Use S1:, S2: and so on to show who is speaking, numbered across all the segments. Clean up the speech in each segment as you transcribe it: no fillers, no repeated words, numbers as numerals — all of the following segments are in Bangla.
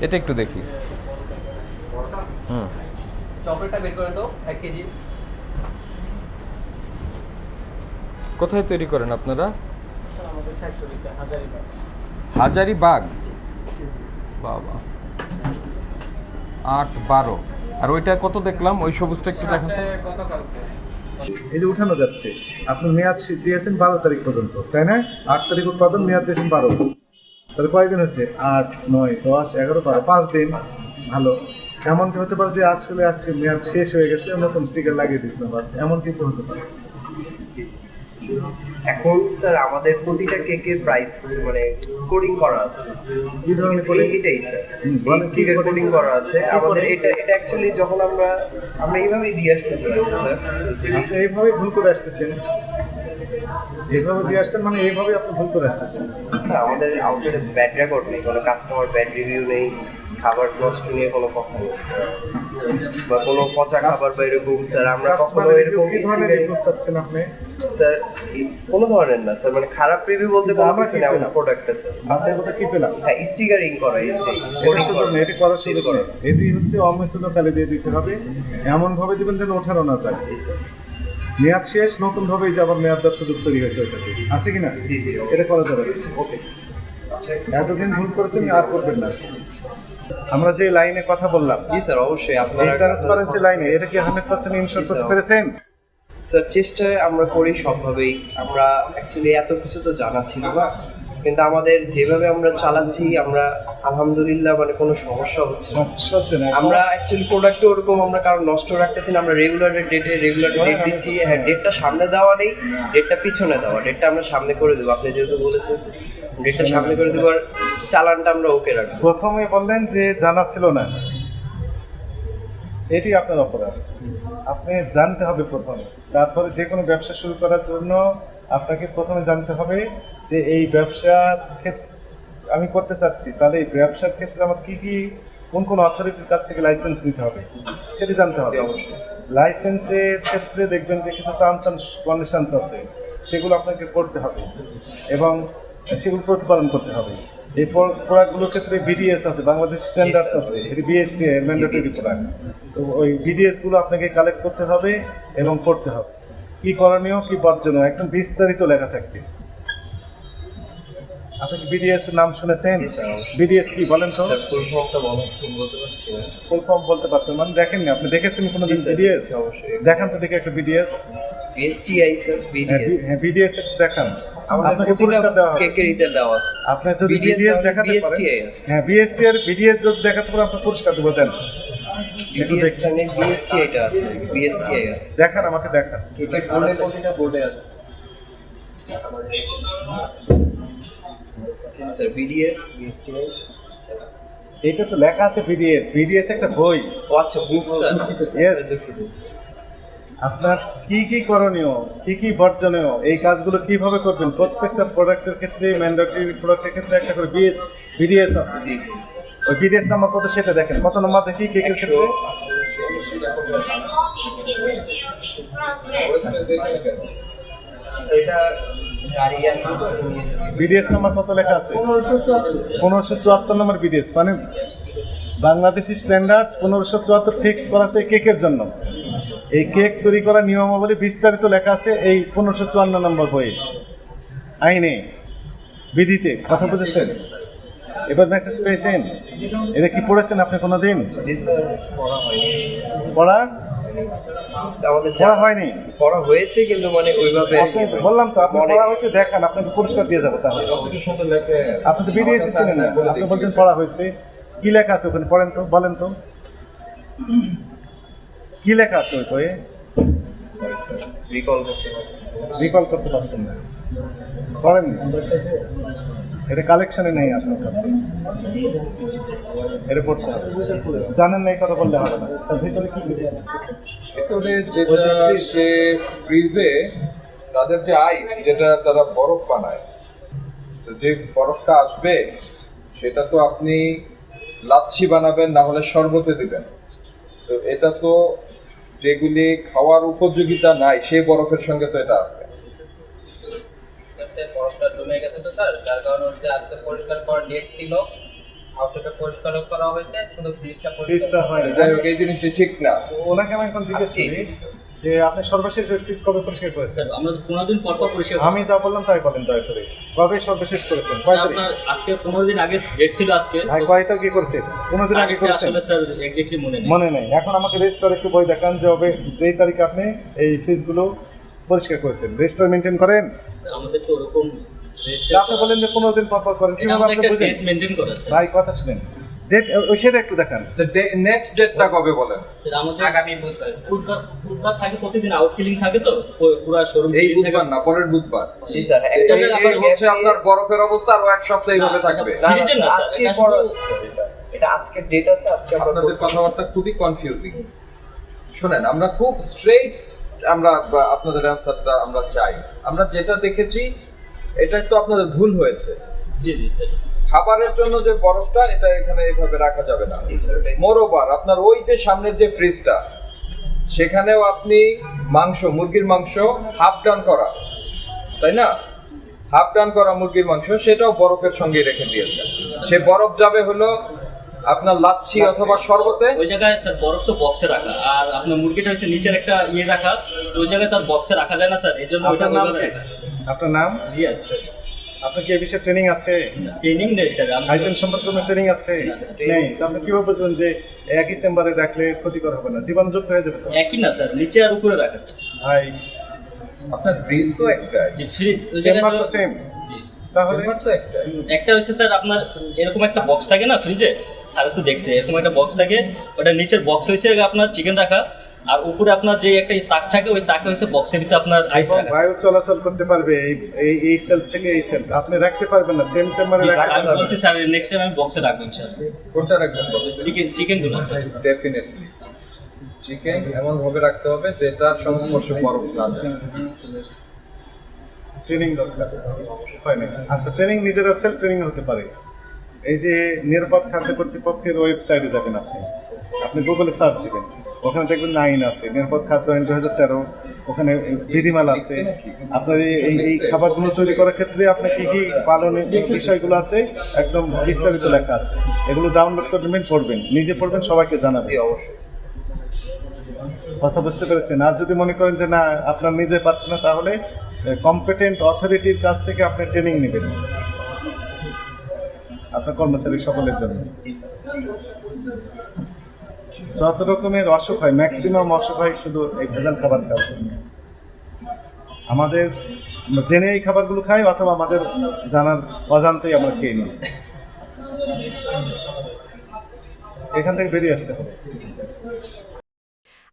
S1: এটা একটু দেখি।
S2: চকলেটটা বের করে দাও 1 কেজি।
S1: কোথায় তৈরি করেন আপনারা?
S2: আমাদের ফ্যাক্টরিতে হাজারিবাগ।
S1: হাজারিবাগ? বাবা, 8-12। আর ওইটা কত দেখলাম, ওই সবুজটা একটু দেখান তো।
S3: এই যে উঠানো যাচ্ছে, আপনি মেয়াদ দিয়েছেন 12 তারিখ পর্যন্ত, তাই না? 8 তারিখ উৎপাদন, মেয়াদ দিয়েছেন 12। তাহলে কয়দিন হচ্ছে? 8, 9, 10, 11, 12, 5 দিন। ভালো। এমন কি হতে পারে যে আজকে মেয়াদ শেষ হয়ে গেছে, নতুন স্টিকার লাগিয়ে দিয়েছেন আবার, এমন কিন্তু হতে পারে।
S4: এখন স্যার আমাদের প্রতিটা কেকের প্রাইস মানে কোডিং করা আছে।
S3: কি ধরনের করে?
S4: এটাই স্যার, স্টিকার কোডিং করা আছে আমাদের। এটা অ্যাকচুয়ালি যখন আমরা এইভাবেই দিয়ে আসতেছি স্যার।
S3: আপনি এইভাবেই ভুল করে আসতেছেন, এইভাবে দিয়ে আসছেন মানে এইভাবে আপনি ভুল করে আসতেছেন।
S4: স্যার আমাদের আউটলেটে ব্যাড রেকর্ড নেই, কোনো কাস্টমার ব্যাড রিভিউ নেই, খাবার নষ্ট নিয়ে কোনো কথা নেই স্যার, বা কোনো পচা খাবার বা এরকম স্যার আমরা কখনো এরকম
S3: কি ধরনের রিপোর্ট চাচ্ছেন আপনি?
S4: স্যার কোনো ধরনের না স্যার, মানে খারাপ রিভিউ বলতে কোনো কিছু নেই আমাদের প্রোডাক্টে স্যার।
S3: বাসের কথা কি পেলাম?
S4: হ্যাঁ, স্টিকারিং করা,
S3: এটা সুযোগ নেই, এটি করার সুযোগ নেই। এটি হচ্ছে অমিশ্রিত কালি দিয়ে দিতে হবে, এমন ভাবে দিবেন যেন ওঠানো না যায়। মেয়াদ শেষ, নতুন ভাবেই যে আবার মেয়াদ দেওয়ার সুযোগ তৈরি হয়েছে ওইটাতে, আছে কিনা?
S4: জি জি,
S3: এটা করা যাবে।
S4: Okay sir.
S3: এতদিন ভুল করেছেন, আর করবেন না। আমরা যে লাইনে কথা বললাম,
S4: জি স্যার অবশ্যই আপনারা
S3: ট্রান্সপারেন্সি লাইনে, এটা কি 100% ইনশিওর করতে পেরেছেন?
S4: স্যার চেষ্টা আমরা করি সবভাবেই। আমরা অ্যাকচুয়ালি এত কিছু তো জানা ছিল না, কিন্তু আমাদের যেভাবে আমরা চালাচ্ছি আমরা আলহামদুলিল্লাহ মানে কোনো সমস্যা হচ্ছে না।
S3: হচ্ছে না।
S4: আমরা অ্যাকচুয়ালি প্রোডাক্টে ওরকম আমরা কারণ নষ্ট রাখতেছি না, আমরা রেগুলার ডেট দিচ্ছি। হ্যাঁ, ডেটটা সামনে দেওয়া নেই, ডেটটা পিছনে দেওয়া, ডেটটা আমরা সামনে করে দেবো। আপনি যেহেতু বলেছেন ডেটটা সামনে করে দেবো, আর চালানটা আমরা ওকে রাখবো।
S3: প্রথমে বললেন যে জানা ছিল না, এটি আপনার অপরাধ। আপনি জানতে হবে প্রথমে, তারপরে যে কোনো ব্যবসা শুরু করার জন্য আপনাকে প্রথমে জানতে হবে যে এই ব্যবসার ক্ষেত্রে আমি করতে চাচ্ছি, তাহলে এই ব্যবসার ক্ষেত্রে আমার কী কী কোন অথরিটির কাছ থেকে লাইসেন্স নিতে হবে সেটি জানতে হবে। লাইসেন্সের ক্ষেত্রে দেখবেন যে কিছু টার্মস অ্যান্ড কন্ডিশনস আছে, সেগুলো আপনাকে করতে হবে এবং সেগুলো প্রতিপালন করতে হবে। এই প্রোডাক্টগুলোর ক্ষেত্রে বিডিএস আছে, বাংলাদেশ স্ট্যান্ডার্ডস আছে, এটি বিএসটি ম্যান্ডেটরি প্রোডাক্ট। তো ওই বিডিএসগুলো আপনাকে কালেক্ট করতে হবে এবং করতে হবে। কী করণীয়, কী বর্জনীয়, একদম বিস্তারিত লেখা থাকবে। আপনি কি বিডিএস নাম শুনেছেন? বিডিএস কি বলেন তো?
S4: স্যার ফুল ফর্মটা বলতে পারছি না।
S3: ফুল ফর্ম বলতে পারছেন মানে দেখেননি আপনি? দেখেছেন কোনো দিন বিডিএস?
S4: অবশ্যই
S3: দেখান তো দেখি একটা বিডিএস।
S4: STI sir, BDS.
S3: হ্যাঁ, বিডিএস একটু দেখান।
S4: আমাদের
S3: আপনাকে পুরস্কার দেওয়া হবে।
S4: কেকের ইতে দেওয়া আছে।
S3: আপনি যদি বিডিএস দেখাতে পারেন,
S4: বিএসটিআই আছে।
S3: হ্যাঁ বিএসটি আর বিডিএস যদি দেখাতে পারেন আপনার পুরস্কার দেবো। দেন
S4: বিডিএস মানে বিএসটিআই টা আছে, বিএসটিআই আছে।
S3: দেখান, আমাকে দেখান।
S4: কেকের বোর্ডে প্রতিটা বোর্ডে আছে স্যার, বিডিএস, বিএসটিআই।
S3: এইটা তো লেখা আছে বিডিএস। বিডিএস একটা বই।
S4: ও আচ্ছা, বুক স্যার।
S3: Yes. আপনার কি কি করণীয়, কি কি বর্জনীয়, এই কাজগুলো কিভাবে করবেন, প্রত্যেকটা প্রোডাক্টের ক্ষেত্রে, ম্যান্ডেটরি প্রোডাক্টের ক্ষেত্রে একটা করে বিডিএস আছে।
S4: জি জি।
S3: ওই বিডিএস নাম্বার কত সেটা দেখেন। কত নম্বর দেখি কেকের ক্ষেত্রে?
S4: এটা
S3: বিডিএস নাম্বার কত লেখা আছে? 1574 নম্বর বিডিএস, মানে বাংলাদেশি স্ট্যান্ডার্ডস 1574 ফিক্সড করা আছে কেকের জন্য। এই কেক তৈরি করার নিয়মাবলী বিস্তারিত লেখা আছে এই 1554 নম্বর বইয়ে, আইনে, বিধিতে। কথা বুঝেছেন? এবার মেসেজ পেয়েছেন? এটা কি পড়েছেন আপনি কোনোদিন?
S4: জি স্যার, পড়া হয়নি।
S3: পড়া
S4: আমাদের
S3: পড়া হয়নি?
S4: পড়া হয়েছে কিন্তু মানে ওইভাবে
S3: বললাম তো, আপনি পড়া হয়েছে দেখান, আপনাকে পুরস্কার দিয়ে যাবো। তাহলে আপনি তো বিডিএস চিনেন না, আপনি বলছেন পড়া হয়েছে। কি লেখা আছে ওখানে পড়েন তো, বলেন তো কি লেখা আছে ওই বইয়ে? রিকল করতে পারছেন না, পড়েন। এটা কালেকশনে নেই আপনার কাছে, এটা পড়তে হবে। জানেন না এই কথা বললে হবে না। তার ভিতরে কি
S1: ভেতরে যেটা সে ফ্রিজে তাদের যে আইস, যেটা তারা বরফ বানায়, তো যে বরফটা আসবে সেটা তো আপনি লাচ্ছি বানাবেন, না হলে শরবতে দিবেন। তো এটা তো যেগুলি খাওয়ার উপযোগিতা নাই সেই বরফের সঙ্গে তো এটা আছে।
S2: বরফটা জমে গেছে তো স্যার, যার কারণে হচ্ছে আজকে পরিষ্কার করার ডেট ছিল, আউটলেটটা পরিষ্কার করা হয়েছে, শুধু ফ্রিজটা
S3: ফ্রিজটা হয় না।
S1: যাই হোক, এই জিনিসটা ঠিক না।
S3: ওনাকে আমি এখন জিজ্ঞেস
S4: আজকে?
S3: করি যে আপনি সর্বশেষ ফ্রিজ কবে পরিষ্কার করেছেন?
S5: আমরা 15 দিন পর পর পরিষ্কার করি।
S3: আমি যা বললাম তাই বলেন দয়া করে। কবে সর্বশেষ করেছেন? কয় তারিখ?
S5: আপনার আজকে 15 দিন আগে ডেট ছিল আজকে।
S3: ভাই কয় তারিখে করেছেন? 15 দিন আগে
S5: এটা
S3: করেছেন?
S5: আসলে স্যার এক্স্যাক্টলি মনে নেই।
S3: মনে নেই। এখন আমাকে রেজিস্টার একটু বই দেখান যে হবে যেই তারিখে আপনি এই ফ্রিজগুলো পরিষ্কার করেছেন। রেজিস্টার মেনটেন করেন?
S5: স্যার, আমাদের তো ওরকম
S3: তা আপনি বলেন যে 15 দিন পর পর করেন,
S5: এটা
S3: কিভাবে
S5: আমাদের
S3: আপনি
S5: একটা
S3: বুঝেন?
S5: ডেট মেইনটেইন করা স্যার।
S3: ভাই কথা শুনেন, ডেট সেটা একটু দেখান।
S1: নেক্সট ডেটটা কবে বলেন?
S5: স্যার আমাদের
S2: আগামী বুধবার স্যার।
S5: বুধবার থাকে, প্রতিদিন আউট ক্লিনিং থাকে তো পুরো শোরুম
S1: এই বুধবার না, পরের বুধবার।
S4: জি স্যার,
S1: এই-
S4: একটা
S1: এই হচ্ছে আপনার বরফের অবস্থা, আরো এক সপ্তাহ এইভাবে থাকবে।
S4: না,
S5: ফ্রিজের না স্যার,
S4: আজকে
S5: এটা
S4: বড়
S5: শুধু-
S4: আছে স্যার, এটা আজকের ডেট আছে, আজকে আমরা
S1: আপনাদের কথাবার্তা খুবই কনফিউজিং। শুনেন, আমরা খুব স্ট্রেইট আমরা আপনাদের অ্যান্সারটা আমরা চাই। আমরা যেটা দেখেছি এটা তো আপনাদের ভুল হয়েছে।
S5: জি জি স্যার।
S1: খাবারের জন্য যে বরফটা, এটা এখানে এইভাবে রাখা যাবে না।
S4: জি স্যার, ওটাই স্যার।
S1: মোরওভার আপনার ওই যে সামনের যে ফ্রিজটা, সেখানেও আপনি মুরগির মাংস হাফ ডান করা, তাই না? হাফ ডান করা মুরগির মাংস, সেটাও বরফের সঙ্গে রেখে দিয়েছেন। সে বরফ যাবে হলো আপনার লাচ্ছি অথবা শরবতে।
S5: ওই জায়গায় স্যার বরফ তো বক্সে রাখা, আর আপনার মুরগিটা হচ্ছে নিচের একটা ইয়ে রাখা, তো ওই জায়গায় তার বক্সে রাখা যায় না স্যার, এই জন্য ওইটা
S3: আপনার নাম
S5: ওইভাবে
S3: কি?
S5: রাখা।
S3: আপনার নাম?
S5: Yes sir.
S3: আপনার কি এই বিষয়ে ট্রেনিং আছে?
S5: ট্রেনিং নেই স্যার। আমি
S3: হাইজেন সম্পর্কে কোনো ট্রেনিং আছে? নেই। তো আপনি কিভাবে বুঝলেন যে একই চেম্বারে রাখলে ক্ষতিকর হবে না, জীবাণুযুক্ত হয়ে যাবে তো?
S5: একই না স্যার, নিচে আর উপরে রাখা স্যার।
S3: ভাই
S1: আপনার ফ্রিজ তো একটা,
S5: জি ফ্রিজ ওই
S3: চেম্বার
S5: জায়গায়
S3: তো সেম,
S5: জি।
S3: তাহলে
S1: চেম্বার তো একটা।
S5: একটা হচ্ছে স্যার আপনার এরকম একটা বক্স থাকে না ফ্রিজে, স্যার তো দেখছে এরকম একটা বক্স থাকে, ওটা নিচের বক্স হয়েছে আপনার চিকেন রাখা, আর উপরে আপনার যে একটা তাক থাকে, ওই তাকে হচ্ছে বক্সের ভিতরে আপনার আইস
S3: এবং
S5: রাখা।
S3: বায়ু চলাচল করতে পারবে এই সেল থেকে এই সেল, আপনি রাখতে পারবেন না সেম চেম্বারে রাখতে
S5: আমি
S3: পারবেন।
S5: বলছি স্যার নেক্সট টাইম আমি বক্সে রাখবো ইনশাআল্লাহ।
S1: কোনটা রাখবেন?
S5: চিকেন গুলো স্যার।
S1: ডেফিনেটলি চিকেন এমন ভাবে রাখতে হবে যেটার সংস্পর্শে বরফ না যায়।
S3: ট্রেনিং দরকার, হয় না? আচ্ছা, ট্রেনিং নিজেরা সেলফ ট্রেনিং হতে পারে। এই যে নিরাপদ খাদ্য কর্তৃপক্ষের ওয়েবসাইটে যাবেন, আপনি গুগলে সার্চ দিবেন, ওখানে দেখবেন আইন আছে, নিরাপদ খাদ্য আইন 2013, ওখানে বিধিমালা আছে। আপনার এই খাবারগুলো তৈরি করার ক্ষেত্রে আপনার কি কি পালনের বিষয়গুলো আছে একদম বিস্তারিত লেখা আছে। এগুলো ডাউনলোড করবেন, পড়বেন, নিজে পড়বেন, সবাইকে জানাবেন।
S4: জি, অবশ্যই।
S3: কথা বুঝতে পেরেছেন? আর যদি মনে করেন যে না আপনার নিজে পারছেন না, তাহলে কম্পিটেন্ট অথরিটির কাছ থেকে আপনি ট্রেনিং নেবেন আপনার কর্মচারী সকলের জন্য। যত রকমের অসুখ হয়, ম্যাক্সিমাম অসুখ হয় শুধু এই ভেজাল খাবার খাওয়ার জন্য। আমাদের জেনে এই খাবারগুলো খাই, অথবা আমাদের জানার অজান্তেই আমরা খেয়ে নিই। এখান থেকে বেরিয়ে আসতে হবে।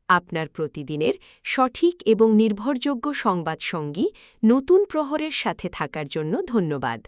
S6: আপনার প্রতিদিনের সঠিক এবং নির্ভরযোগ্য সংবাদ সঙ্গী নতুন প্রহরের সাথে থাকার জন্য ধন্যবাদ।